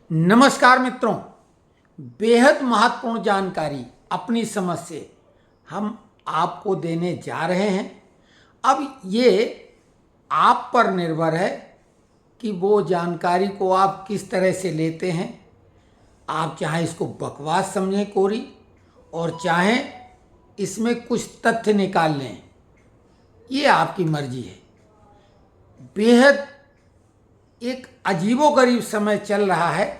नमस्कार मित्रों, बेहद महत्वपूर्ण जानकारी अपनी समझ से हम आपको देने जा रहे हैं। अब ये आप पर निर्भर है कि वो जानकारी को आप किस तरह से लेते हैं। आप चाहे इसको बकवास समझें कोरी और चाहें इसमें कुछ तथ्य निकाल लें, ये आपकी मर्जी है। बेहद एक अजीबोगरीब समय चल रहा है।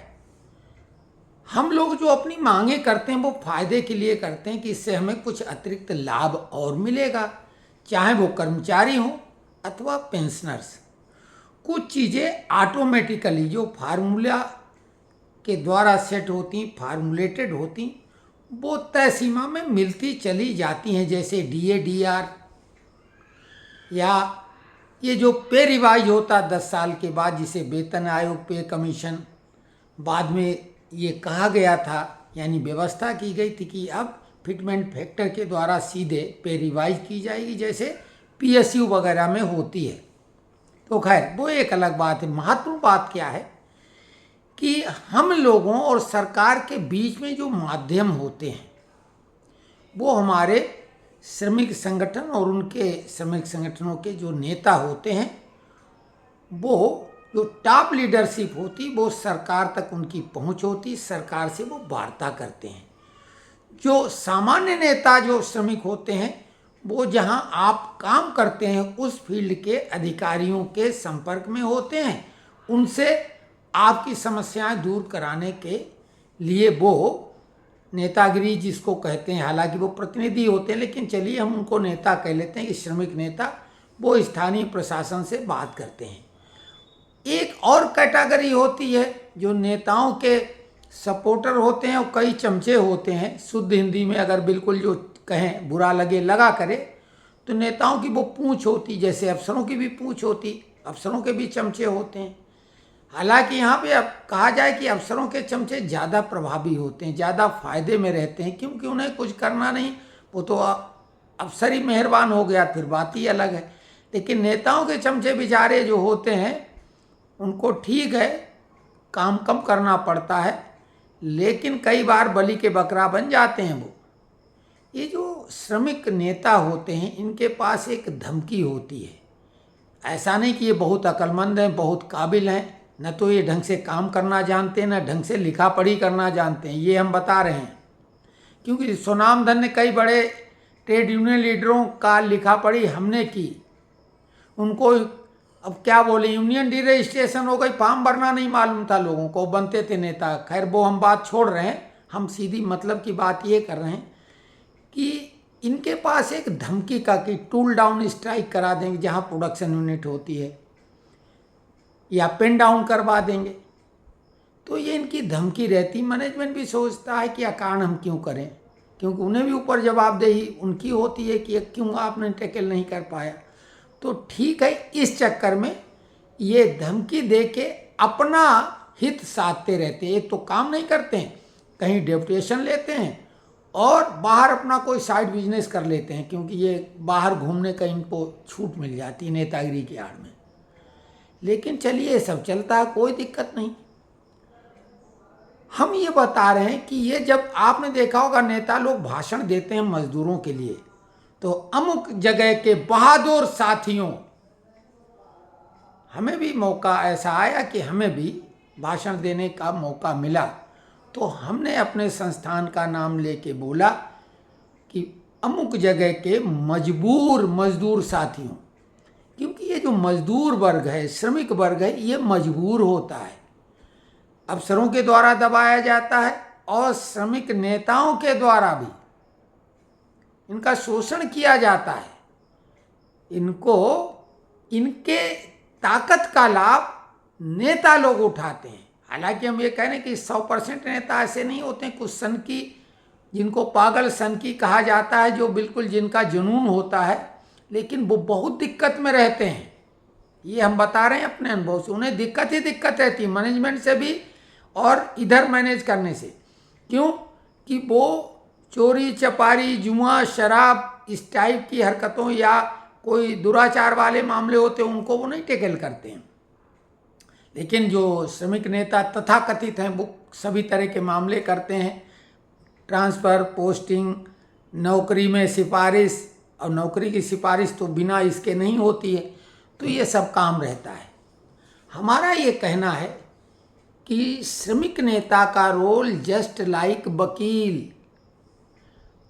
हम लोग जो अपनी मांगे करते हैं वो फायदे के लिए करते हैं कि इससे हमें कुछ अतिरिक्त लाभ और मिलेगा, चाहे वो कर्मचारी हों अथवा पेंशनर्स। कुछ चीज़ें ऑटोमेटिकली जो फार्मूला के द्वारा सेट होती, फार्मूलेटेड होती, वो तय सीमा में मिलती चली जाती हैं, जैसे डीए डीआर या ये जो पे रिवाइज होता 10 साल के बाद, जिसे वेतन आयोग पे कमीशन, बाद में ये कहा गया था, यानी व्यवस्था की गई थी कि अब फिटमेंट फैक्टर के द्वारा सीधे पे रिवाइज की जाएगी, जैसे पीएसयू वगैरह में होती है। तो खैर वो एक अलग बात है। महत्वपूर्ण बात क्या है कि हम लोगों और सरकार के बीच में जो माध्यम होते हैं वो हमारे श्रमिक संगठन और उनके श्रमिक संगठनों के जो नेता होते हैं, वो जो टॉप लीडरशिप होती, वो सरकार तक उनकी पहुंच होती, सरकार से वो वार्ता करते हैं। जो सामान्य नेता जो श्रमिक होते हैं वो जहां आप काम करते हैं उस फील्ड के अधिकारियों के संपर्क में होते हैं, उनसे आपकी समस्याएं दूर कराने के लिए वो नेतागिरी जिसको कहते हैं, हालांकि वो प्रतिनिधि होते हैं लेकिन चलिए हम उनको नेता कह लेते हैं कि श्रमिक नेता वो स्थानीय प्रशासन से बात करते हैं। एक और कैटेगरी होती है जो नेताओं के सपोर्टर होते हैं और कई चमचे होते हैं। शुद्ध हिंदी में अगर बिल्कुल जो कहें बुरा लगे लगा करे तो नेताओं की वो पूंछ होती, जैसे अफसरों की भी पूंछ होती, अफसरों के भी चमचे होते हैं। हालांकि यहाँ पे अब कहा जाए कि अफसरों के चमचे ज़्यादा प्रभावी होते हैं, ज़्यादा फायदे में रहते हैं, क्योंकि उन्हें कुछ करना नहीं, वो तो अफसर ही मेहरबान हो गया, फिर बात ही अलग है। लेकिन नेताओं के चमचे बेचारे जो होते हैं उनको ठीक है काम कम करना पड़ता है, लेकिन कई बार बलि के बकरा बन जाते हैं वो। ये जो श्रमिक नेता होते हैं इनके पास एक धमकी होती है। ऐसा नहीं कि ये बहुत अक्लमंद हैं, बहुत काबिल हैं, न तो ये ढंग से काम करना जानते हैं, न ढंग से लिखा पढ़ी करना जानते हैं, ये हम बता रहे हैं। क्योंकि सुनाम धन्य कई बड़े ट्रेड यूनियन लीडरों का लिखा पढ़ी हमने की, उनको अब क्या बोले, यूनियन डी रजिस्ट्रेशन हो गई, फॉर्म भरना नहीं मालूम था लोगों को, बनते थे नेता। खैर वो हम बात छोड़ रहे हैं, हम सीधी मतलब की बात ये कर रहे हैं कि इनके पास एक धमकी का कि टूल डाउन स्ट्राइक करा देंगे जहाँ प्रोडक्शन यूनिट होती है, या पेन डाउन करवा देंगे। तो ये इनकी धमकी रहती। मैनेजमेंट भी सोचता है कि अकारण हम क्यों करें, क्योंकि उन्हें भी ऊपर जवाबदेही उनकी होती है कि क्यों आपने टैकल नहीं कर पाया। तो ठीक है, इस चक्कर में ये धमकी दे के अपना हित साधते रहते हैं। एक तो काम नहीं करते हैं, कहीं डेपुटेशन लेते हैं और बाहर अपना कोई साइड बिजनेस कर लेते हैं, क्योंकि ये बाहर घूमने का इनको छूट मिल जाती है नेतागिरी की आड़ में। लेकिन चलिए ये सब चलता है, कोई दिक्कत नहीं। हम ये बता रहे हैं कि ये जब आपने देखा होगा नेता लोग भाषण देते हैं मजदूरों के लिए, तो अमुक जगह के बहादुर साथियों, हमें भी मौका ऐसा आया कि हमें भी भाषण देने का मौका मिला, तो हमने अपने संस्थान का नाम लेके बोला कि अमुक जगह के मजबूर मजदूर साथियों, क्योंकि ये जो मजदूर वर्ग है, श्रमिक वर्ग है, ये मजबूर होता है, अफसरों के द्वारा दबाया जाता है और श्रमिक नेताओं के द्वारा भी इनका शोषण किया जाता है। इनको इनके ताकत का लाभ नेता लोग उठाते हैं। हालांकि हम ये कह रहे हैं कि 100% नेता ऐसे नहीं होते हैं। कुछ सनकी, जिनको पागल सनकी कहा जाता है, जो बिल्कुल जिनका जुनून होता है, लेकिन वो बहुत दिक्कत में रहते हैं। ये हम बता रहे हैं अपने अनुभव से। उन्हें दिक्कत ही दिक्कत रहती है, मैनेजमेंट से भी और इधर मैनेज करने से। क्यों कि वो चोरी चपारी, जुआ, शराब, इस टाइप की हरकतों या कोई दुराचार वाले मामले होते हैं उनको वो नहीं टेकल करते हैं। लेकिन जो श्रमिक नेता तथाकथित हैं वो सभी तरह के मामले करते हैं, ट्रांसफ़र, पोस्टिंग, नौकरी में सिफारिश, और नौकरी की सिफारिश तो बिना इसके नहीं होती है, तो ये सब काम रहता है। हमारा ये कहना है कि श्रमिक नेता का रोल जस्ट लाइक वकील,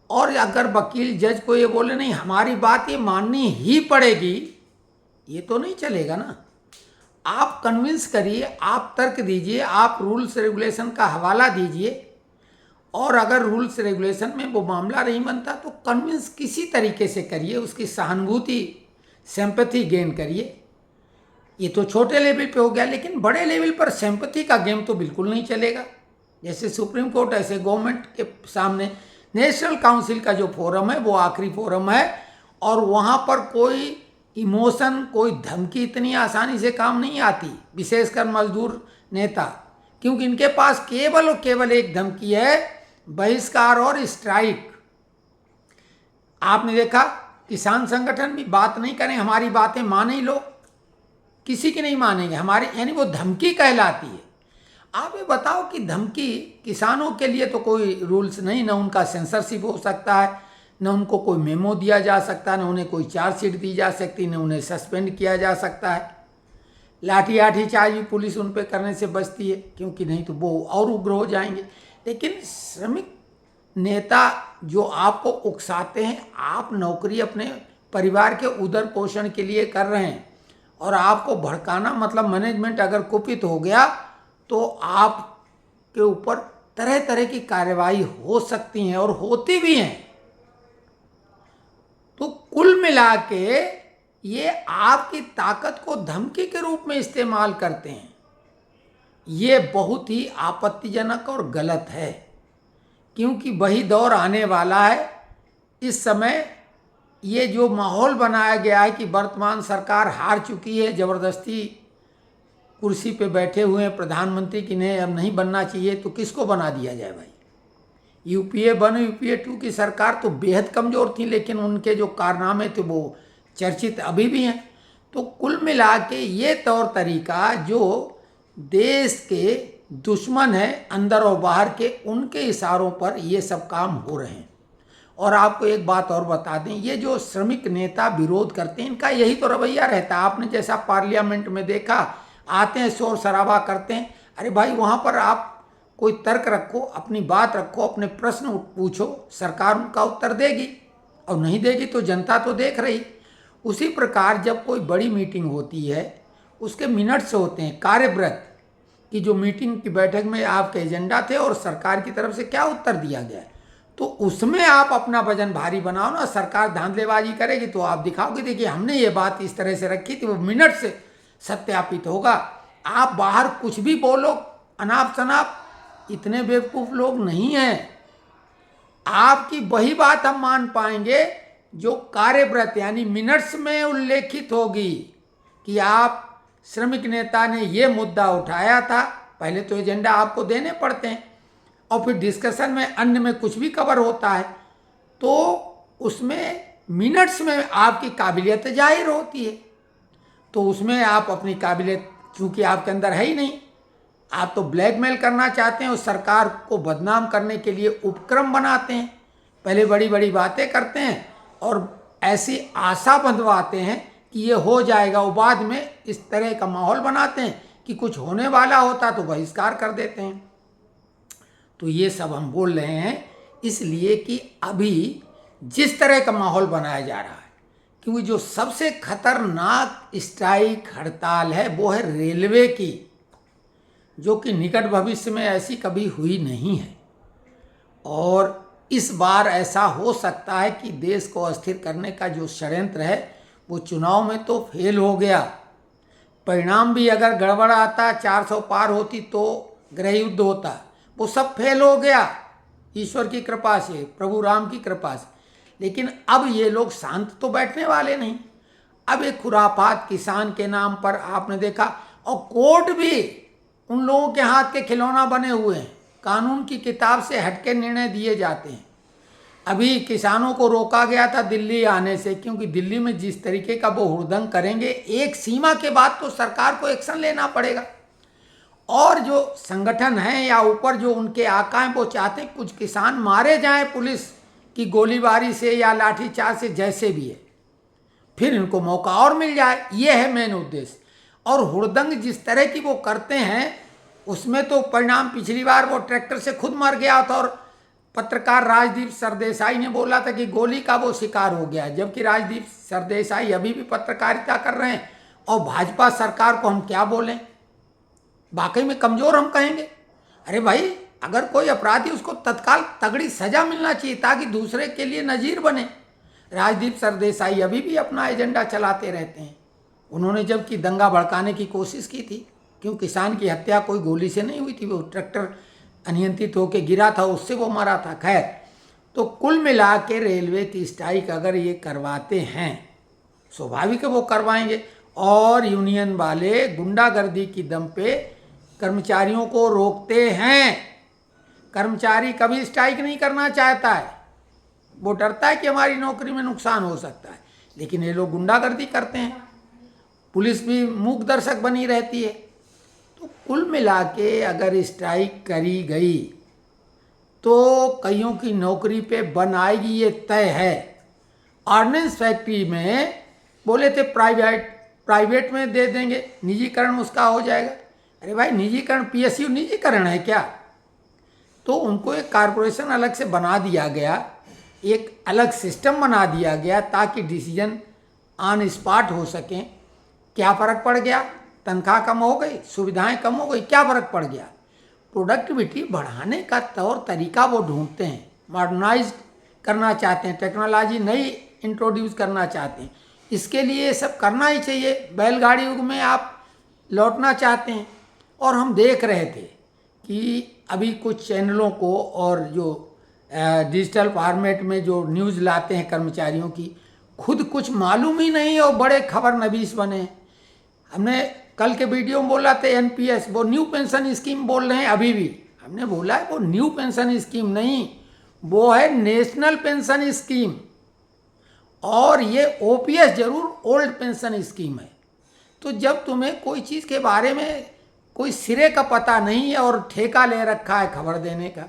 और अगर वकील जज को ये बोले नहीं हमारी बात ये माननी ही पड़ेगी, ये तो नहीं चलेगा ना। आप कन्विंस करिए, आप तर्क दीजिए, आप रूल्स रेगुलेशन का हवाला दीजिए, और अगर रूल्स रेगुलेशन में वो मामला नहीं बनता तो कन्विंस किसी तरीके से करिए, उसकी सहानुभूति, सिंपैथी गेन करिए। ये तो छोटे लेवल पे हो गया, लेकिन बड़े लेवल पर सिंपैथी का गेम तो बिल्कुल नहीं चलेगा। जैसे सुप्रीम कोर्ट, ऐसे गवर्नमेंट के सामने नेशनल काउंसिल का जो फोरम है वो आखिरी फोरम है, और वहाँ पर कोई इमोशन, कोई धमकी इतनी आसानी से काम नहीं आती, विशेषकर मजदूर नेता, क्योंकि इनके पास केवल और केवल एक धमकी है, बहिष्कार और स्ट्राइक। आपने देखा किसान संगठन भी बात नहीं करें, हमारी बातें माने ही लो, किसी की नहीं मानेंगे हमारी, यानी वो धमकी कहलाती है। आप ये बताओ कि धमकी, किसानों के लिए तो कोई रूल्स नहीं, ना उनका सेंसरशिप हो सकता है, न उनको कोई मेमो दिया जा सकता है, न उन्हें कोई चार्जशीट दी जा सकती, न उन्हें सस्पेंड किया जा सकता है। लाठी चार्ज भी पुलिस उन पर करने से बचती है, क्योंकि नहीं तो वो और उग्र हो जाएंगे। लेकिन श्रमिक नेता जो आपको उकसाते हैं, आप नौकरी अपने परिवार के उदर पोषण के लिए कर रहे हैं, और आपको भड़काना, मतलब मैनेजमेंट अगर कुपित हो गया तो आपके ऊपर तरह तरह की कार्रवाई हो सकती हैं और होती भी हैं। तो कुल मिला के ये आपकी ताकत को धमकी के रूप में इस्तेमाल करते हैं। ये बहुत ही आपत्तिजनक और गलत है, क्योंकि वही दौर आने वाला है। इस समय ये जो माहौल बनाया गया है कि वर्तमान सरकार हार चुकी है, ज़बरदस्ती कुर्सी पे बैठे हुए हैं प्रधानमंत्री, की नहीं अब नहीं बनना चाहिए, तो किसको बना दिया जाए भाई। यूपीए 1, यूपीए 2 की सरकार तो बेहद कमज़ोर थी, लेकिन उनके जो कारनामे थे वो चर्चित अभी भी हैं। तो कुल मिला के ये तौर तरीका जो देश के दुश्मन है अंदर और बाहर के, उनके इशारों पर ये सब काम हो रहे हैं। और आपको एक बात और बता दें, ये जो श्रमिक नेता विरोध करते हैं, इनका यही तो रवैया रहता है। आपने जैसा पार्लियामेंट में देखा, आते हैं, शोर शराबा करते हैं। अरे भाई, वहाँ पर आप कोई तर्क रखो, अपनी बात रखो, अपने प्रश्न पूछो, सरकार उनका उत्तर देगी, और नहीं देगी तो जनता तो देख रही। उसी प्रकार जब कोई बड़ी मीटिंग होती है, उसके मिनट्स होते हैं, कार्यव्रत की जो मीटिंग की बैठक में आपके एजेंडा थे और सरकार की तरफ से क्या उत्तर दिया गया, तो उसमें आप अपना वजन भारी बनाओ ना। सरकार धांधलेबाजी करेगी तो आप दिखाओगे, देखिए हमने ये बात इस तरह से रखी थी, वो मिनट से सत्यापित होगा। आप बाहर कुछ भी बोलो अनाप शनाप, इतने बेवकूफ़ लोग नहीं हैं। आपकी वही बात हम मान पाएंगे जो कार्यव्रत यानी मिनट्स में उल्लेखित होगी कि आप श्रमिक नेता ने ये मुद्दा उठाया था। पहले तो एजेंडा आपको देने पड़ते हैं, और फिर डिस्कशन में अन्य में कुछ भी कवर होता है, तो उसमें मिनट्स में आपकी काबिलियत जाहिर होती है। तो उसमें आप अपनी काबिलियत, क्योंकि आपके अंदर है ही नहीं, आप तो ब्लैकमेल करना चाहते हैं, उस सरकार को बदनाम करने के लिए उपक्रम बनाते हैं, पहले बड़ी बड़ी बातें करते हैं और ऐसी आशा बंधवाते हैं कि ये हो जाएगा, वो बाद में इस तरह का माहौल बनाते हैं कि कुछ होने वाला होता तो बहिष्कार कर देते हैं। तो ये सब हम बोल रहे हैं इसलिए कि अभी जिस तरह का माहौल बनाया जा रहा है, क्योंकि जो सबसे खतरनाक स्ट्राइक हड़ताल है वो है रेलवे की, जो कि निकट भविष्य में ऐसी कभी हुई नहीं है। और इस बार ऐसा हो सकता है कि देश को अस्थिर करने का जो षड्यंत्र है वो चुनाव में तो फेल हो गया। परिणाम भी अगर गड़बड़ आता, 400 पार होती तो गृह युद्ध होता, वो सब फेल हो गया ईश्वर की कृपा से, प्रभु राम की कृपा से। लेकिन अब ये लोग शांत तो बैठने वाले नहीं। अब एक खुरापात किसान के नाम पर आपने देखा, और कोर्ट भी उन लोगों के हाथ के खिलौना बने हुए हैं, कानून की किताब से हटके निर्णय दिए जाते हैं। अभी किसानों को रोका गया था दिल्ली आने से, क्योंकि दिल्ली में जिस तरीके का वो हुड़दंग करेंगे, एक सीमा के बाद तो सरकार को एक्शन लेना पड़ेगा। और जो संगठन हैं या ऊपर जो उनके आका हैं वो चाहते हैं कुछ किसान मारे जाएं पुलिस की गोलीबारी से या लाठीचार्ज से, जैसे भी है, फिर इनको मौका और मिल जाए। ये है मेन उद्देश्य। और हुड़दंग जिस तरह की वो करते हैं उसमें तो परिणाम, पिछली बार वो ट्रैक्टर से खुद मर गया था और पत्रकार राजदीप सरदेसाई ने बोला था कि गोली का वो शिकार हो गया, जबकि राजदीप सरदेसाई अभी भी पत्रकारिता कर रहे हैं। और भाजपा सरकार को हम क्या बोलें, वाकई में कमजोर हम कहेंगे। अरे भाई, अगर कोई अपराधी उसको तत्काल तगड़ी सजा मिलना चाहिए ताकि दूसरे के लिए नजीर बने। राजदीप सरदेसाई अभी भी अपना एजेंडा चलाते रहते हैं। उन्होंने जबकि दंगा भड़काने की कोशिश की थी, क्यों किसान की हत्या कोई गोली से नहीं हुई थी, वो ट्रैक्टर अनियंत्रित होकर गिरा था, उससे वो मरा था। खैर, तो कुल मिला के रेलवे की स्ट्राइक अगर ये करवाते हैं, स्वाभाविक है वो करवाएंगे। और यूनियन वाले गुंडागर्दी की दम पे कर्मचारियों को रोकते हैं। कर्मचारी कभी स्ट्राइक नहीं करना चाहता है, वो डरता है कि हमारी नौकरी में नुकसान हो सकता है, लेकिन ये लोग गुंडागर्दी करते हैं। पुलिस भी मूक दर्शक बनी रहती है। तो कुल मिला के अगर स्ट्राइक करी गई तो कईयों की नौकरी पे बन आएगी, ये तय है। ऑर्डिनेंस फैक्ट्री में बोले थे प्राइवेट में दे देंगे, निजीकरण उसका हो जाएगा। अरे भाई, निजीकरण, पीएसयू निजीकरण है क्या? तो उनको एक कारपोरेशन अलग से बना दिया गया, एक अलग सिस्टम बना दिया गया ताकि डिसीजन ऑन स्पॉट हो सकें। क्या फ़र्क पड़ गया? तनख्वाह कम हो गई, सुविधाएं कम हो गई, क्या फ़र्क पड़ गया? प्रोडक्टिविटी बढ़ाने का तौर तरीका वो ढूंढते हैं, मॉडर्नाइज करना चाहते हैं, टेक्नोलॉजी नई इंट्रोड्यूस करना चाहते हैं। इसके लिए ये सब करना ही चाहिए। बैलगाड़ी युग में आप लौटना चाहते हैं। और हम देख रहे थे कि अभी कुछ चैनलों को और जो डिजिटल फॉर्मेट में जो न्यूज़ लाते हैं कर्मचारियों की, खुद कुछ मालूम ही नहीं और बड़े खबर नवीस बने। हमने कल के वीडियो में बोला था एनपीएस, वो न्यू पेंशन स्कीम बोल रहे हैं अभी भी। हमने बोला है वो न्यू पेंशन स्कीम नहीं, वो है नेशनल पेंशन स्कीम। और ये ओपीएस जरूर ओल्ड पेंशन स्कीम है। तो जब तुम्हें कोई चीज़ के बारे में कोई सिरे का पता नहीं है और ठेका ले रखा है खबर देने का।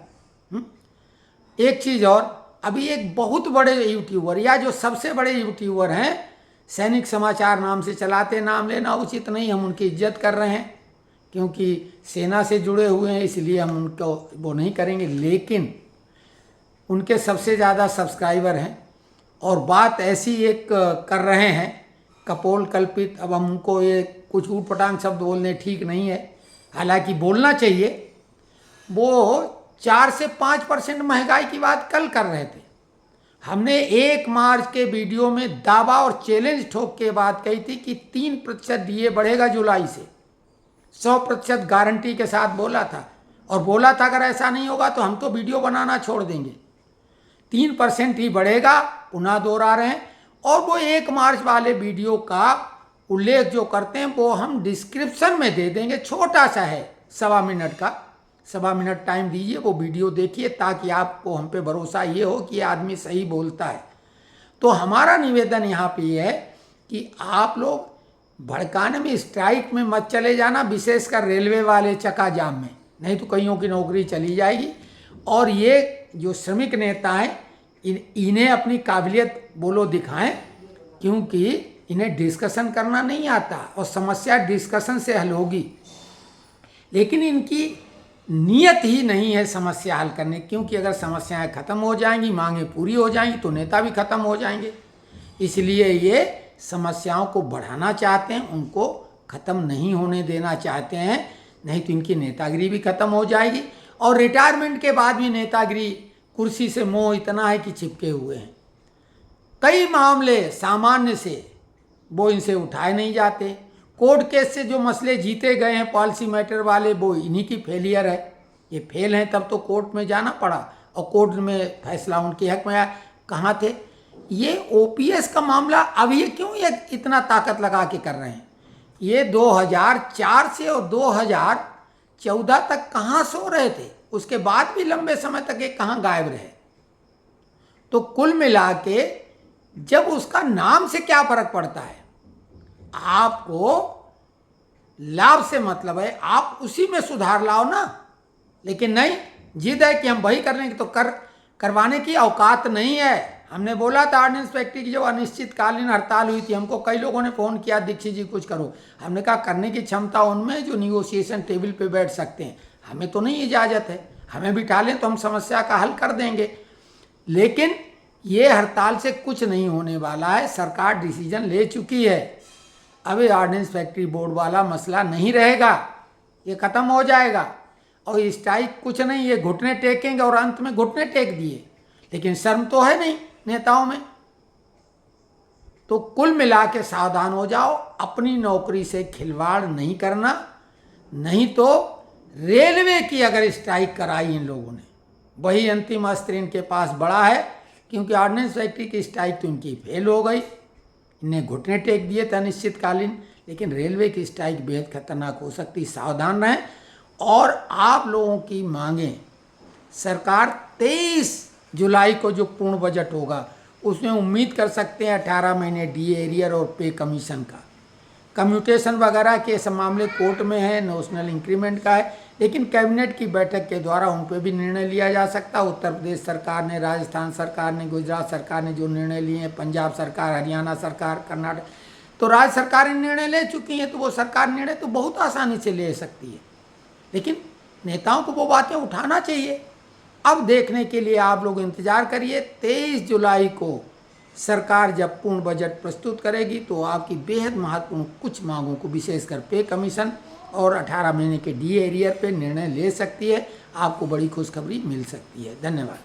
एक चीज़ और, अभी एक बहुत बड़े यूट्यूबर या जो सबसे बड़े यूट्यूबर हैं, सैनिक समाचार नाम से चलाते, नाम लेना उचित नहीं, हम उनकी इज्जत कर रहे हैं क्योंकि सेना से जुड़े हुए हैं, इसलिए हम उनको वो नहीं करेंगे। लेकिन उनके सबसे ज़्यादा सब्सक्राइबर हैं और बात ऐसी एक कर रहे हैं कपोल कल्पित। अब हम उनको ये कुछ ऊटपटांग शब्द बोलने ठीक नहीं है, हालांकि बोलना चाहिए। वो 4 से 5% महंगाई की बात कल कर रहे थे। हमने 1 मार्च के वीडियो में दावा और चैलेंज ठोक के बात कही थी कि 3% डीए बढ़ेगा जुलाई से, 100% गारंटी के साथ बोला था। और बोला था अगर ऐसा नहीं होगा तो हम तो वीडियो बनाना छोड़ देंगे। 3% ही बढ़ेगा, पुनः दोहरा रहे हैं। और वो 1 मार्च वाले वीडियो का उल्लेख जो करते हैं वो हम डिस्क्रिप्शन में दे देंगे, छोटा सा है, 1.25 मिनट का। 1.25 मिनट टाइम दीजिए, वो वीडियो देखिए ताकि आपको हम पे भरोसा ये हो कि ये आदमी सही बोलता है। तो हमारा निवेदन यहाँ पे ये है कि आप लोग भड़काने में, स्ट्राइक में मत चले जाना, विशेषकर रेलवे वाले चक्का जाम में, नहीं तो कईयों की नौकरी चली जाएगी। और ये जो श्रमिक नेता हैं इन्हें अपनी काबिलियत बोलो दिखाएं, क्योंकि इन्हें डिस्कशन करना नहीं आता और समस्या डिस्कशन से हल होगी। लेकिन इनकी नियत ही नहीं है समस्या हल करने, क्योंकि अगर समस्याएं खत्म हो जाएंगी, मांगें पूरी हो जाएंगी तो नेता भी खत्म हो जाएंगे। इसलिए ये समस्याओं को बढ़ाना चाहते हैं, उनको खत्म नहीं होने देना चाहते हैं, नहीं तो इनकी नेतागिरी भी खत्म हो जाएगी। और रिटायरमेंट के बाद भी नेतागिरी, कुर्सी से मोह इतना है कि चिपके हुए हैं। कई मामले सामान्य से वो इनसे उठाए नहीं जाते। कोर्ट केस से जो मसले जीते गए हैं पॉलिसी मैटर वाले, वो इन्हीं की फेलियर है। ये फेल हैं तब तो कोर्ट में जाना पड़ा और कोर्ट में फैसला उनके हक में आया। कहाँ थे ये? ओपीएस का मामला अब ये क्यों ये इतना ताकत लगा के कर रहे हैं? ये 2004 से और 2014 तक कहाँ सो रहे थे? उसके बाद भी लंबे समय तक ये कहाँ गायब रहे? तो कुल मिला के जब उसका नाम से क्या फर्क पड़ता है? आपको लाभ से मतलब है, आप उसी में सुधार लाओ ना। लेकिन नहीं, जिद है कि हम वही कर लेंगे, तो करवाने की औकात नहीं है। हमने बोला था ऑर्डिनेंस फैक्ट्री की जब अनिश्चितकालीन हड़ताल हुई थी, हमको कई लोगों ने फ़ोन किया, दीक्षित जी कुछ करो। हमने कहा करने की क्षमता उनमें जो निगोशिएशन टेबल पे बैठ सकते हैं, हमें तो नहीं इजाज़त है। हमें बिठा लें तो हम समस्या का हल कर देंगे, लेकिन ये हड़ताल से कुछ नहीं होने वाला है। सरकार डिसीजन ले चुकी है। अब ये ऑर्डिनेंस फैक्ट्री बोर्ड वाला मसला नहीं रहेगा, ये ख़त्म हो जाएगा। और स्ट्राइक कुछ नहीं, ये घुटने टेकेंगे और अंत में घुटने टेक दिए। लेकिन शर्म तो है नहीं नेताओं में। तो कुल मिला के सावधान हो जाओ, अपनी नौकरी से खिलवाड़ नहीं करना। नहीं तो रेलवे की अगर स्ट्राइक कराई इन लोगों ने, वही अंतिम अस्त्र इनके पास बड़ा है, क्योंकि ऑर्डिनेंस फैक्ट्री की स्ट्राइक तो इनकी फेल हो गई, इन्हें घुटने टेक दिए थे अनिश्चितकालीन। लेकिन रेलवे की स्ट्राइक बेहद खतरनाक हो सकती, सावधान रहें। और आप लोगों की मांगें, सरकार 23 जुलाई को जो पूर्ण बजट होगा उसमें उम्मीद कर सकते हैं 18 महीने डी एरियर और पे कमीशन का। कम्यूटेशन वगैरह के सब मामले कोर्ट में है, नेशनल इंक्रीमेंट का है, लेकिन कैबिनेट की बैठक के द्वारा उन पर भी निर्णय लिया जा सकता है। उत्तर प्रदेश सरकार ने, राजस्थान सरकार ने, गुजरात सरकार ने जो निर्णय लिए हैं, पंजाब सरकार, हरियाणा सरकार, कर्नाटक, तो राज्य सरकारें निर्णय ले चुकी हैं। तो वो सरकार निर्णय तो बहुत आसानी से ले सकती है, लेकिन नेताओं को वो बातें उठाना चाहिए। अब देखने के लिए आप लोग इंतजार करिए, 23 जुलाई को सरकार जब पूर्ण बजट प्रस्तुत करेगी तो आपकी बेहद महत्वपूर्ण कुछ मांगों को, विशेषकर पे कमीशन और 18 महीने के डी एरियर पे निर्णय ले सकती है। आपको बड़ी खुशखबरी मिल सकती है। धन्यवाद।